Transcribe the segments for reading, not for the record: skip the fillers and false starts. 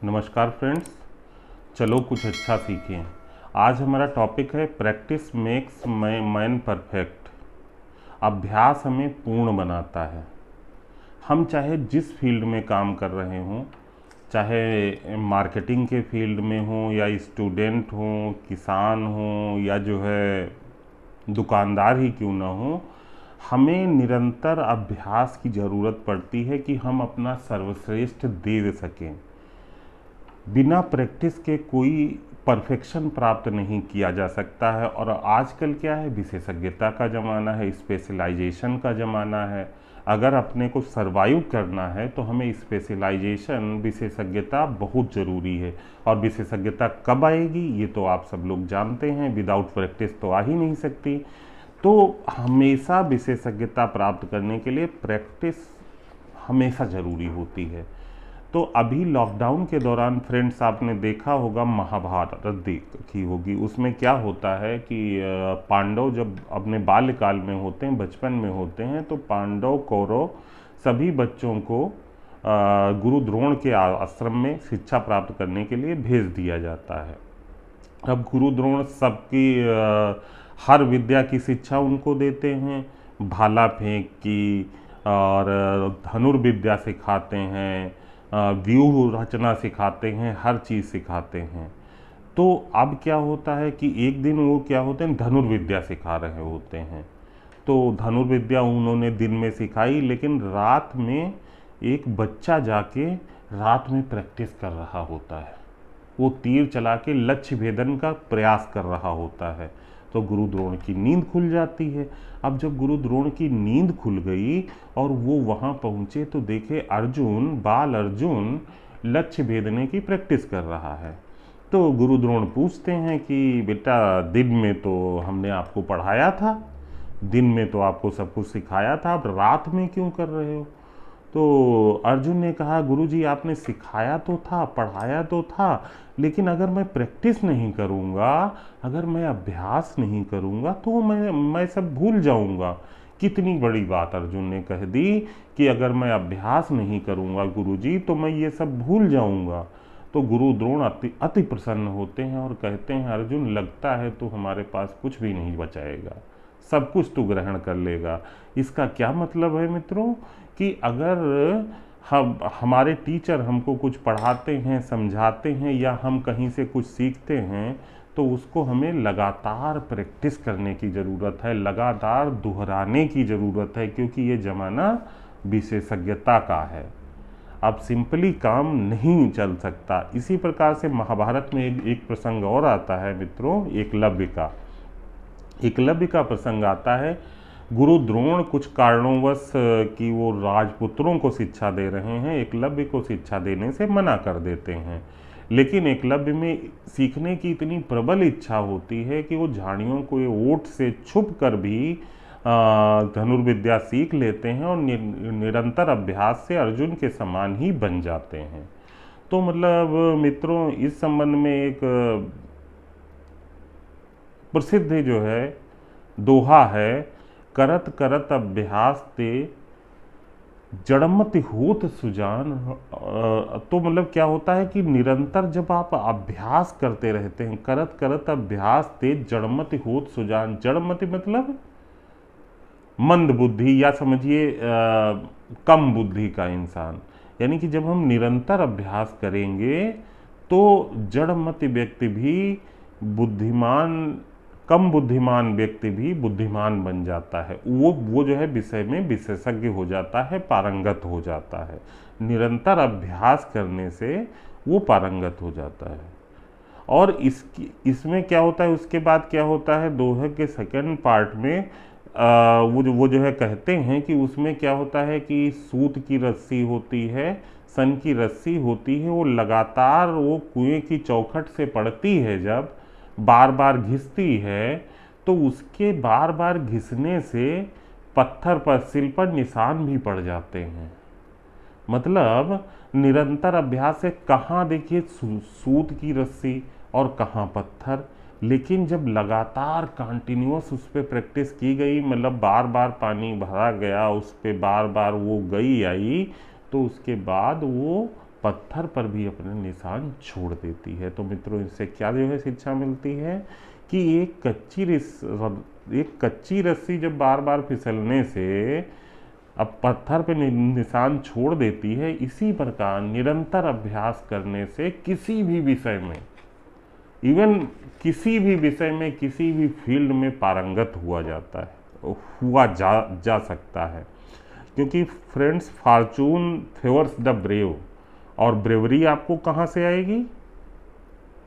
नमस्कार फ्रेंड्स, चलो कुछ अच्छा सीखें। आज हमारा टॉपिक है प्रैक्टिस मेक्स मैन परफेक्ट। अभ्यास हमें पूर्ण बनाता है। हम चाहे जिस फील्ड में काम कर रहे हों, चाहे मार्केटिंग के फील्ड में हों या स्टूडेंट हों, किसान हों या जो है दुकानदार ही क्यों ना हो, हमें निरंतर अभ्यास की ज़रूरत पड़ती है कि हम अपना सर्वश्रेष्ठ दे सकें। बिना प्रैक्टिस के कोई परफेक्शन प्राप्त नहीं किया जा सकता है। और आजकल क्या है, विशेषज्ञता का ज़माना है, स्पेशलाइजेशन का ज़माना है। अगर अपने को सरवाइव करना है तो हमें स्पेशलाइजेशन, विशेषज्ञता बहुत ज़रूरी है। और विशेषज्ञता कब आएगी ये तो आप सब लोग जानते हैं, विदाउट प्रैक्टिस तो आ ही नहीं सकती। तो हमेशा विशेषज्ञता प्राप्त करने के लिए प्रैक्टिस हमेशा ज़रूरी होती है। तो अभी लॉकडाउन के दौरान फ्रेंड्स आपने देखा होगा, महाभारत देखी होगी। उसमें क्या होता है कि पांडव जब अपने बाल्यकाल में होते हैं, बचपन में होते हैं, तो पांडव कौरव सभी बच्चों को गुरु द्रोण के आश्रम में शिक्षा प्राप्त करने के लिए भेज दिया जाता है। अब गुरु द्रोण सबकी हर विद्या की शिक्षा उनको देते हैं, भाला फेंक की और धनुर्विद्या सिखाते हैं, व्यूह रचना सिखाते हैं, हर चीज़ सिखाते हैं। तो अब क्या होता है कि एक दिन वो क्या होते हैं, धनुर्विद्या सिखा रहे होते हैं। तो धनुर्विद्या उन्होंने दिन में सिखाई, लेकिन रात में एक बच्चा जाके रात में प्रैक्टिस कर रहा होता है। वो तीर चला के लक्ष्य भेदन का प्रयास कर रहा होता है। तो गुरु द्रोण की नींद खुल जाती है। अब जब गुरु द्रोण की नींद खुल गई और वो वहाँ पहुँचे तो देखे अर्जुन, बाल अर्जुन लक्ष्य भेदने की प्रैक्टिस कर रहा है। तो गुरु द्रोण पूछते हैं कि बेटा, दिन में तो हमने आपको पढ़ाया था, दिन में तो आपको सब कुछ सिखाया था, अब रात में क्यों कर रहे हो? तो अर्जुन ने कहा, गुरुजी आपने सिखाया तो था, पढ़ाया तो था, लेकिन अगर मैं प्रैक्टिस नहीं करूँगा, अगर मैं अभ्यास नहीं करूँगा तो मैं सब भूल जाऊँगा। कितनी बड़ी बात अर्जुन ने कह दी कि अगर मैं अभ्यास नहीं करूँगा गुरुजी तो मैं ये सब भूल जाऊँगा। तो गुरु द्रोण अति प्रसन्न होते हैं और कहते हैं, अर्जुन लगता है तो हमारे पास कुछ भी नहीं बचाएगा, सब कुछ तो ग्रहण कर लेगा। इसका क्या मतलब है मित्रों, कि अगर हमारे टीचर हमको कुछ पढ़ाते हैं, समझाते हैं या हम कहीं से कुछ सीखते हैं तो उसको हमें लगातार प्रैक्टिस करने की ज़रूरत है, लगातार दोहराने की ज़रूरत है, क्योंकि ये ज़माना विशेषज्ञता का है। अब सिंपली काम नहीं चल सकता। इसी प्रकार से महाभारत में एक प्रसंग और आता है मित्रों, एकलव्य का प्रसंग आता है। गुरु द्रोण कुछ कारणोंवश कि वो राजपुत्रों को शिक्षा दे रहे हैं, एकलव्य को शिक्षा देने से मना कर देते हैं। लेकिन एकलव्य में सीखने की इतनी प्रबल इच्छा होती है कि वो झाड़ियों को ओट से छुप कर भी धनुर्विद्या सीख लेते हैं और निरंतर अभ्यास से अर्जुन के समान ही बन जाते हैं। तो मतलब मित्रों, इस संबंध में एक प्रसिद्ध जो है दोहा है, करत करत अभ्यास ते जड़मति होत सुजान। तो मतलब क्या होता है कि निरंतर जब आप अभ्यास करते रहते हैं, करत करत अभ्यास ते जड़मति होत सुजान। जड़मति मतलब मंद बुद्धि या समझिए कम बुद्धि का इंसान। यानी कि जब हम निरंतर अभ्यास करेंगे तो जड़मति व्यक्ति भी कम बुद्धिमान व्यक्ति भी बुद्धिमान बन जाता है। वो जो है विषय में विशेषज्ञ हो जाता है, पारंगत हो जाता है। निरंतर अभ्यास करने से वो पारंगत हो जाता है। और इसमें क्या होता है, उसके बाद क्या होता है, दोहे के सेकंड पार्ट में वो जो है कहते हैं कि उसमें क्या होता है कि सूत की रस्सी होती है, सन की रस्सी होती है, वो लगातार वो कुएं की चौखट से पड़ती है, जब बार बार घिसती है तो उसके बार बार घिसने से पत्थर पर, सिल पर निशान भी पड़ जाते हैं। मतलब निरंतर अभ्यास से कहाँ देखिए सूत की रस्सी और कहाँ पत्थर, लेकिन जब लगातार कंटिन्यूअस उस पर प्रैक्टिस की गई, मतलब बार बार पानी भरा गया उस पर, बार बार वो गई आई, तो उसके बाद वो पत्थर पर भी अपने निशान छोड़ देती है। तो मित्रों, इससे क्या जो है शिक्षा मिलती है कि एक कच्ची रस्सी जब बार बार फिसलने से अब पत्थर पे निशान छोड़ देती है, इसी प्रकार निरंतर अभ्यास करने से किसी भी विषय में, इवन किसी भी विषय में, किसी भी फील्ड में पारंगत हुआ जा सकता है। क्योंकि friends, Fortune favours the brave, और ब्रेवरी आपको कहाँ से आएगी?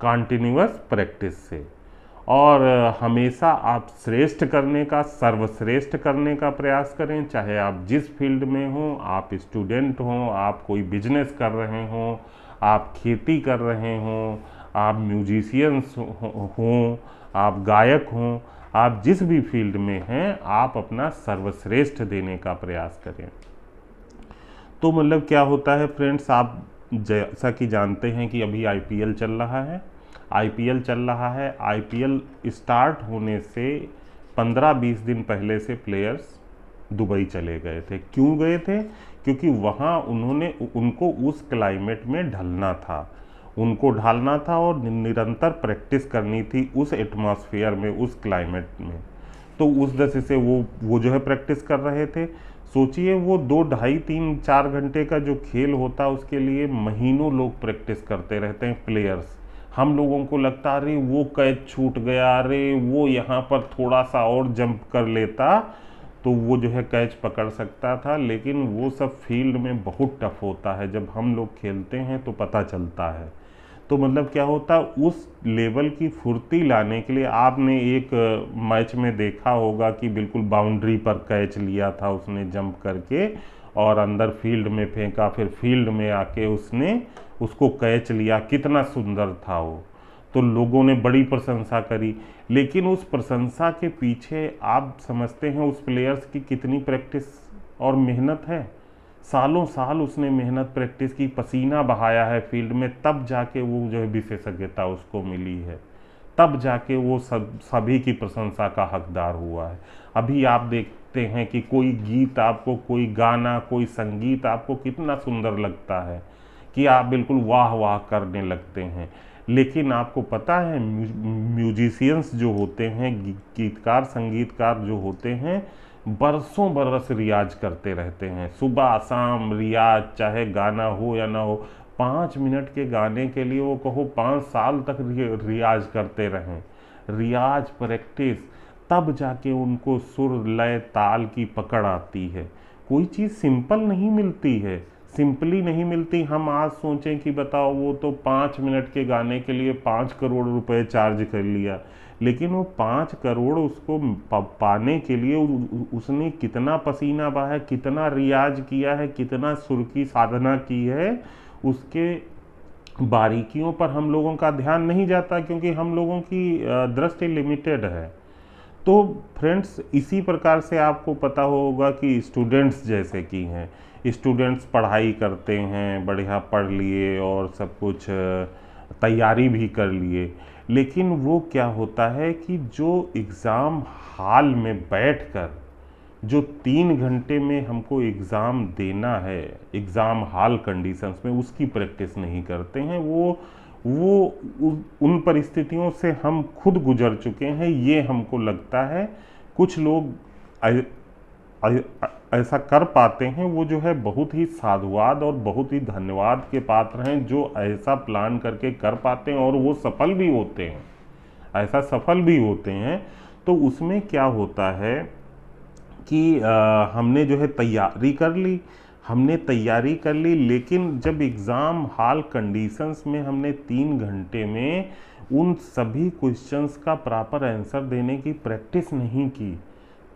कॉन्टिन्यूअस प्रैक्टिस से। और हमेशा आप श्रेष्ठ करने का, सर्वश्रेष्ठ करने का प्रयास करें, चाहे आप जिस फील्ड में हों, आप स्टूडेंट हों, आप कोई बिजनेस कर रहे हों, आप खेती कर रहे हों, आप म्यूजिशियंस हों, आप गायक हों, आप जिस भी फील्ड में हैं, आप अपना सर्वश्रेष्ठ देने का प्रयास करें। तो मतलब क्या होता है फ्रेंड्स, आप जैसा कि जानते हैं कि अभी आईपीएल चल रहा है। आईपीएल स्टार्ट होने से 15-20 दिन पहले से प्लेयर्स दुबई चले गए थे। क्यों गए थे? क्योंकि वहाँ उनको उस क्लाइमेट में ढलना था और निरंतर प्रैक्टिस करनी थी उस एटमॉस्फेयर में, उस क्लाइमेट में। तो उस वजह से वो जो है प्रैक्टिस कर रहे थे। सोचिए, वो 2, ढाई, 3, 4 घंटे का जो खेल होता है उसके लिए महीनों लोग प्रैक्टिस करते रहते हैं प्लेयर्स। हम लोगों को लगता अरे वो कैच छूट गया, अरे वो यहाँ पर थोड़ा सा और जंप कर लेता तो वो जो है कैच पकड़ सकता था। लेकिन वो सब फील्ड में बहुत टफ होता है, जब हम लोग खेलते हैं तो पता चलता है। तो मतलब क्या होता है, उस लेवल की फुर्ती लाने के लिए आपने एक मैच में देखा होगा कि बिल्कुल बाउंड्री पर कैच लिया था उसने जंप करके और अंदर फील्ड में फेंका, फिर फील्ड में आके उसने उसको कैच लिया। कितना सुंदर था वो। तो लोगों ने बड़ी प्रशंसा करी। लेकिन उस प्रशंसा के पीछे आप समझते हैं उस प्लेयर्स की कितनी प्रैक्टिस और मेहनत है। सालों साल उसने मेहनत प्रैक्टिस की, पसीना बहाया है फील्ड में, तब जाके वो जो है विशेषज्ञता उसको मिली है, तब जाके वो सभी की प्रशंसा का हकदार हुआ है। अभी आप देखते हैं कि कोई गीत आपको, कोई गाना, कोई संगीत आपको कितना सुंदर लगता है कि आप बिल्कुल वाह वाह करने लगते हैं। लेकिन आपको पता है म्यूजिशियंस जो होते हैं, गीतकार, संगीतकार जो होते हैं, बरसों बरस रियाज करते रहते हैं, सुबह शाम रियाज, चाहे गाना हो या ना हो। 5 मिनट के गाने के लिए वो कहो 5 साल तक रियाज करते रहें, रियाज, प्रैक्टिस, तब जाके उनको सुर, लय, ताल की पकड़ आती है। कोई चीज़ सिंपल नहीं मिलती है, सिंपली नहीं मिलती। हम आज सोचें कि बताओ, वो तो 5 मिनट के गाने के लिए 5 करोड़ रुपए चार्ज कर लिया, लेकिन वो 5 करोड़ उसको पाने के लिए उसने कितना पसीना बहाया, कितना रियाज किया है, कितना सुर की साधना की है, उसके बारीकियों पर हम लोगों का ध्यान नहीं जाता, क्योंकि हम लोगों की दृष्टि लिमिटेड है। तो फ्रेंड्स, इसी प्रकार से आपको पता होगा कि स्टूडेंट्स जैसे कि हैं, स्टूडेंट्स पढ़ाई करते हैं, बढ़िया पढ़ लिए और सब कुछ तैयारी भी कर लिए, लेकिन वो क्या होता है कि जो एग्ज़ाम हॉल में बैठकर जो 3 घंटे में हमको एग्ज़ाम देना है, एग्ज़ाम हॉल कंडीशंस में, उसकी प्रैक्टिस नहीं करते हैं। उन परिस्थितियों से हम खुद गुजर चुके हैं, ये हमको लगता है। कुछ लोग ऐसा कर पाते हैं, वो जो है बहुत ही साधुवाद और बहुत ही धन्यवाद के पात्र हैं, जो ऐसा प्लान करके कर पाते हैं और वो सफल भी होते हैं, ऐसा सफल भी होते हैं। तो उसमें क्या होता है कि हमने जो है तैयारी कर ली, लेकिन जब एग्ज़ाम हॉल कंडीशंस में हमने 3 घंटे में उन सभी क्वेश्चंस का प्रॉपर आंसर देने की प्रैक्टिस नहीं की,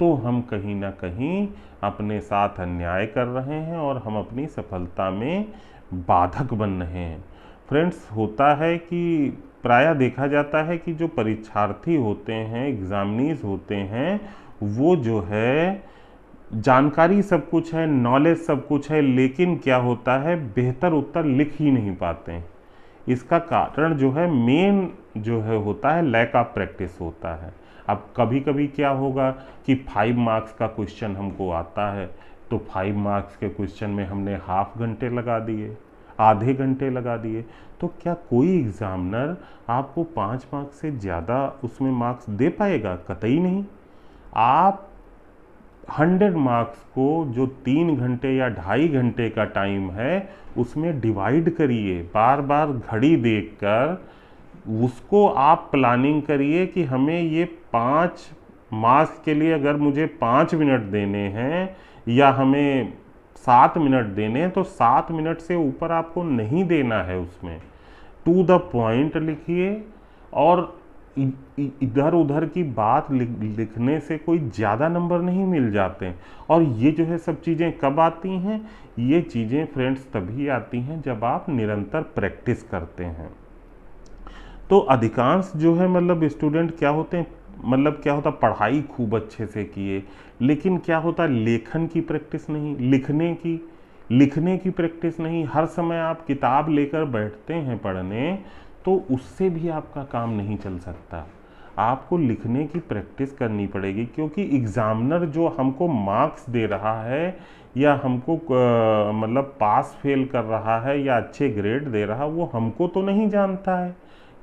तो हम कहीं ना कहीं अपने साथ अन्याय कर रहे हैं और हम अपनी सफलता में बाधक बन रहे हैं। फ्रेंड्स, होता है कि प्रायः देखा जाता है कि जो परीक्षार्थी होते हैं, एग्जामिनीज होते हैं, वो जो है जानकारी सब कुछ है, नॉलेज सब कुछ है, लेकिन क्या होता है, बेहतर उत्तर लिख ही नहीं पाते हैं। इसका कारण जो है, मेन जो है होता है, लैक ऑफ प्रैक्टिस होता है। अब कभी कभी क्या होगा कि 5 मार्क्स का क्वेश्चन हमको आता है, तो 5 मार्क्स के क्वेश्चन में हमने ½ घंटे लगा दिए। आधे घंटे लगा दिए, तो क्या कोई एग्ज़ामिनर आपको 5 मार्क्स से ज़्यादा उसमें मार्क्स दे पाएगा? कतई नहीं। आप 100 मार्क्स को जो 3 घंटे या 2.5 घंटे का टाइम है उसमें डिवाइड करिए, बार बार घड़ी देखकर उसको आप प्लानिंग करिए कि हमें ये 5 मार्क्स के लिए अगर मुझे 5 मिनट देने हैं या हमें 7 मिनट देने हैं, तो 7 मिनट से ऊपर आपको नहीं देना है। उसमें टू द पॉइंट लिखिए, और इधर उधर की बात लिखने से कोई ज़्यादा नंबर नहीं मिल जाते। और ये जो है सब चीज़ें कब आती हैं? ये चीज़ें फ्रेंड्स तभी आती हैं जब आप निरंतर प्रैक्टिस करते हैं। तो अधिकांश जो है मतलब स्टूडेंट क्या होते हैं, मतलब क्या होता, पढ़ाई खूब अच्छे से किए, लेकिन क्या होता, लेखन की प्रैक्टिस नहीं, लिखने की प्रैक्टिस नहीं। हर समय आप किताब लेकर बैठते हैं पढ़ने, तो उससे भी आपका काम नहीं चल सकता। आपको लिखने की प्रैक्टिस करनी पड़ेगी, क्योंकि एग्ज़ामिनर जो हमको मार्क्स दे रहा है या हमको मतलब पास फेल कर रहा है या अच्छे ग्रेड दे रहा है, वो हमको तो नहीं जानता है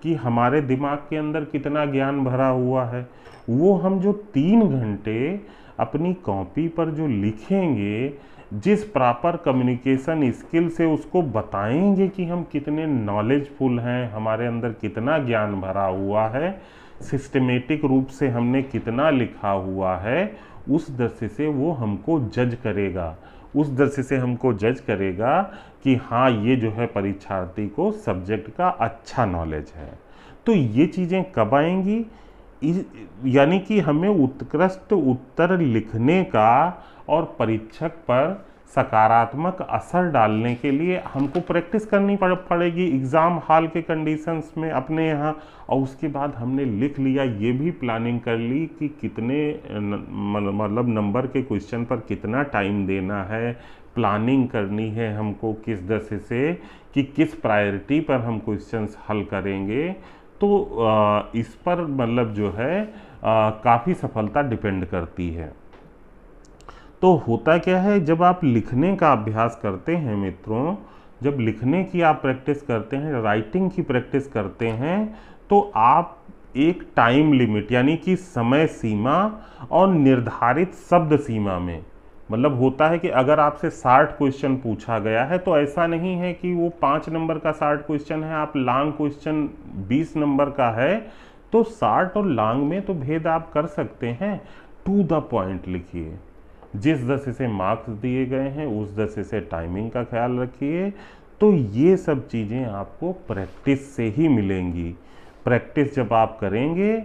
कि हमारे दिमाग के अंदर कितना ज्ञान भरा हुआ है। वो हम जो 3 घंटे अपनी कॉपी पर जो लिखेंगे, जिस प्रॉपर कम्युनिकेशन स्किल से उसको बताएंगे कि हम कितने नॉलेजफुल हैं, हमारे अंदर कितना ज्ञान भरा हुआ है, सिस्टमेटिक रूप से हमने कितना लिखा हुआ है, उस दृष्टि से वो हमको जज करेगा। उस दृष्टि से हमको जज करेगा कि हाँ, ये जो है परीक्षार्थी को सब्जेक्ट का अच्छा नॉलेज है। तो ये चीज़ें कब आएंगी? यानी कि हमें उत्कृष्ट उत्तर लिखने का और परीक्षक पर सकारात्मक असर डालने के लिए हमको प्रैक्टिस करनी पड़ेगी एग्ज़ाम हॉल के कंडीशंस में अपने यहाँ। और उसके बाद हमने लिख लिया, ये भी प्लानिंग कर ली कि कितने मतलब नंबर के क्वेश्चन पर कितना टाइम देना है, प्लानिंग करनी है हमको किस दृष्टि से कि किस प्रायोरिटी पर हम क्वेश्चंस हल करेंगे। तो इस पर मतलब जो है काफ़ी सफलता डिपेंड करती है। तो होता क्या है, जब आप लिखने का अभ्यास करते हैं मित्रों, जब लिखने की आप प्रैक्टिस करते हैं, राइटिंग की प्रैक्टिस करते हैं, तो आप एक टाइम लिमिट यानी कि समय सीमा और निर्धारित शब्द सीमा में, मतलब होता है कि अगर आपसे 60 क्वेश्चन पूछा गया है, तो ऐसा नहीं है कि वो 5 नंबर का 60 क्वेश्चन है, आप लॉन्ग क्वेश्चन 20 नंबर का है, तो 60 और लॉन्ग में तो भेद आप कर सकते हैं। टू द पॉइंट लिखिए, जिस दृष्टि से मार्क्स दिए गए हैं उस दृष्टि से टाइमिंग का ख्याल रखिए। तो ये सब चीज़ें आपको प्रैक्टिस से ही मिलेंगी। प्रैक्टिस जब आप करेंगे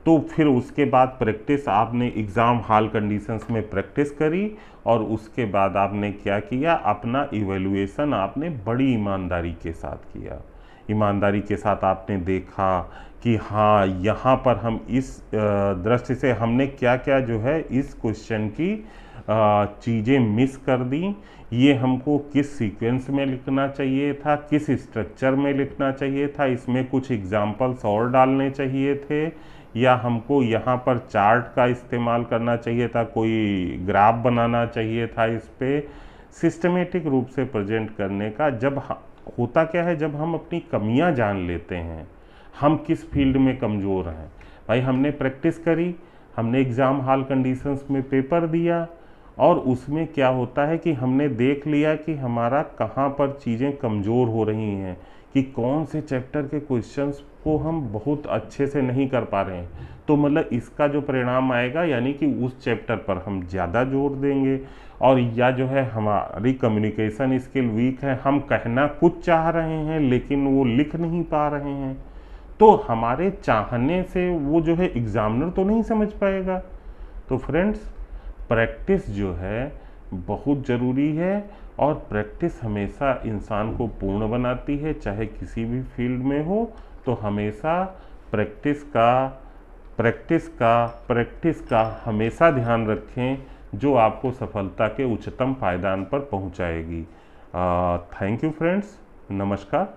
तो फिर उसके बाद प्रैक्टिस आपने एग्ज़ाम हॉल कंडीशंस में प्रैक्टिस करी, और उसके बाद आपने क्या किया, अपना इवैल्यूएशन आपने बड़ी ईमानदारी के साथ किया। ईमानदारी के साथ आपने देखा कि हाँ, यहाँ पर हम इस दृष्टि से हमने क्या क्या जो है इस क्वेश्चन की चीज़ें मिस कर दी, ये हमको किस सीक्वेंस में लिखना चाहिए था, किस स्ट्रक्चर में लिखना चाहिए था, इसमें कुछ एग्जाम्पल्स और डालने चाहिए थे, या हमको यहाँ पर चार्ट का इस्तेमाल करना चाहिए था, कोई ग्राफ बनाना चाहिए था, इस पे सिस्टमेटिक रूप से प्रेजेंट करने का। जब होता क्या है, जब हम अपनी कमियां जान लेते हैं, हम किस फील्ड में कमज़ोर हैं, भाई हमने प्रैक्टिस करी, हमने एग्ज़ाम हॉल कंडीशंस में पेपर दिया, और उसमें क्या होता है कि हमने देख लिया कि हमारा कहाँ पर चीज़ें कमज़ोर हो रही हैं, कि कौन से चैप्टर के क्वेश्चंस को हम बहुत अच्छे से नहीं कर पा रहे हैं। तो मतलब इसका जो परिणाम आएगा, यानी कि उस चैप्टर पर हम ज़्यादा जोर देंगे, और या जो है हमारी कम्युनिकेशन स्किल वीक है, हम कहना कुछ चाह रहे हैं लेकिन वो लिख नहीं पा रहे हैं, तो हमारे चाहने से वो जो है एग्ज़ामिनर तो नहीं समझ पाएगा। तो फ्रेंड्स, प्रैक्टिस जो है बहुत ज़रूरी है, और प्रैक्टिस हमेशा इंसान को पूर्ण बनाती है, चाहे किसी भी फील्ड में हो। तो हमेशा प्रैक्टिस का हमेशा ध्यान रखें, जो आपको सफलता के उच्चतम पायदान पर पहुंचाएगी। थैंक यू फ्रेंड्स, नमस्कार।